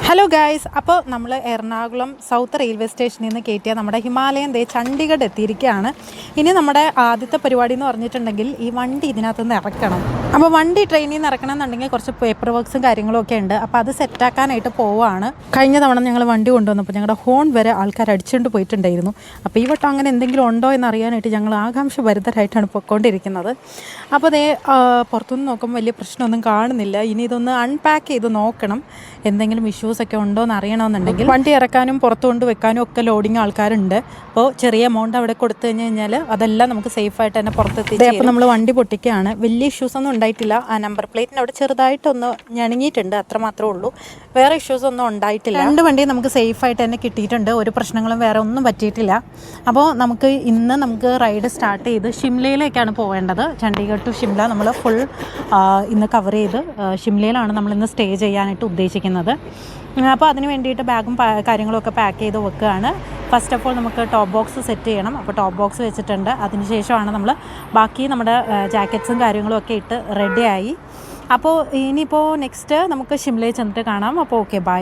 Hello guys, അപ്പോൾ നമ്മൾ Ernakulam south railway സ്റ്റേഷനിൽ നിന്ന് കയറ്റിയ നമ്മുടെ ഹിമാലയൻ ചണ്ഡീഗഡ് എത്തിയിരിക്കുകയാണ്. ഇനി നമ്മുടെ ആദ്യത്തെ പരിപാടി എന്ന് പറഞ്ഞിട്ടുണ്ടെങ്കിൽ ഈ വണ്ടി ഇതിനകത്ത് നിന്ന് ഇറക്കണം. അപ്പോൾ വണ്ടി ട്രെയിനിൽ നിന്ന് ഇറക്കണം എന്നുണ്ടെങ്കിൽ കുറച്ച് പേപ്പർ വർക്ക്സും കാര്യങ്ങളും ഒക്കെ ഉണ്ട്. അപ്പോൾ അത് സെറ്റാക്കാനായിട്ട് പോവുകയാണ്. കഴിഞ്ഞ തവണ ഞങ്ങൾ വണ്ടി കൊണ്ടുവന്നപ്പോൾ ഞങ്ങളുടെ ഹോൺ വരെ ആൾക്കാർ അടിച്ചുകൊണ്ട് പോയിട്ടുണ്ടായിരുന്നു. അപ്പോൾ ഈ വട്ടം അങ്ങനെ എന്തെങ്കിലും ഉണ്ടോ എന്നറിയാനായിട്ട് ഞങ്ങൾ ആകാംക്ഷഭരിതരായിട്ടാണ് പൊയ്ക്കൊണ്ടിരിക്കുന്നത്. അപ്പോൾ അതേ പുറത്തുനിന്ന് നോക്കുമ്പോൾ വലിയ പ്രശ്നമൊന്നും കാണുന്നില്ല. ഇനി ഇതൊന്ന് അൺപാക്ക് ചെയ്ത് നോക്കണം. എന്തെങ്കിലും ഇഷ്യൂസൊക്കെ ഉണ്ടോ എന്ന് അറിയണമെന്നുണ്ടെങ്കിൽ വണ്ടി ഇറക്കാനും പുറത്ത് കൊണ്ട് വെക്കാനും ഒക്കെ ലോഡിങ് ആൾക്കാരുണ്ട്. അപ്പോൾ ചെറിയ എമൗണ്ട് അവിടെ കൊടുത്തു കഴിഞ്ഞാൽ അതെല്ലാം നമുക്ക് സേഫായിട്ട് തന്നെ പുറത്തെത്തിച്ച്. അപ്പോൾ നമ്മൾ വണ്ടി പൊട്ടിക്കുകയാണ്. വലിയ ഇഷ്യൂസൊന്നും ഉണ്ടായിട്ടില്ല. ആ നമ്പർ പ്ലേറ്റിന് അവിടെ ചെറുതായിട്ടൊന്ന് ഞണങ്ങിയിട്ടുണ്ട്, അത്രമാത്രമേ ഉള്ളൂ. വേറെ ഇഷ്യൂസൊന്നും ഉണ്ടായിട്ടില്ല. 2 വണ്ടി നമുക്ക് സേഫായിട്ട് തന്നെ കിട്ടിയിട്ടുണ്ട്. ഒരു പ്രശ്നങ്ങളും വേറെ ഒന്നും പറ്റിയിട്ടില്ല. അപ്പോൾ ഇന്ന് നമുക്ക് റൈഡ് സ്റ്റാർട്ട് ചെയ്ത് ഷിംലയിലേക്കാണ് പോവേണ്ടത്. ചണ്ഡീഗഡ് ടു ഷിംല നമ്മൾ ഫുൾ ഇന്ന് കവർ ചെയ്ത് ഷിംലയിലാണ് നമ്മളിന്ന് സ്റ്റേ ചെയ്യാനായിട്ട് ഉദ്ദേശിക്കുന്നത്. അപ്പോൾ അതിന് വേണ്ടിയിട്ട് ബാഗും കാര്യങ്ങളൊക്കെ പാക്ക് ചെയ്ത് വെക്കുകയാണ്. ഫസ്റ്റ് ഓഫ് ഓൾ നമുക്ക് ടോപ്പ് ബോക്സ് സെറ്റ് ചെയ്യണം. അപ്പോൾ ടോപ്പ് ബോക്സ് വെച്ചിട്ടുണ്ട്. അതിനുശേഷമാണ് നമ്മൾ ബാക്കി നമ്മുടെ ജാക്കറ്റ്സും കാര്യങ്ങളും ഒക്കെ ഇട്ട് റെഡിയായി. അപ്പോൾ ഇനിയിപ്പോൾ നെക്സ്റ്റ് നമുക്ക് ഷിംലയിൽ ചെന്നിട്ട് കാണാം. അപ്പോൾ ഓക്കെ, ബൈ.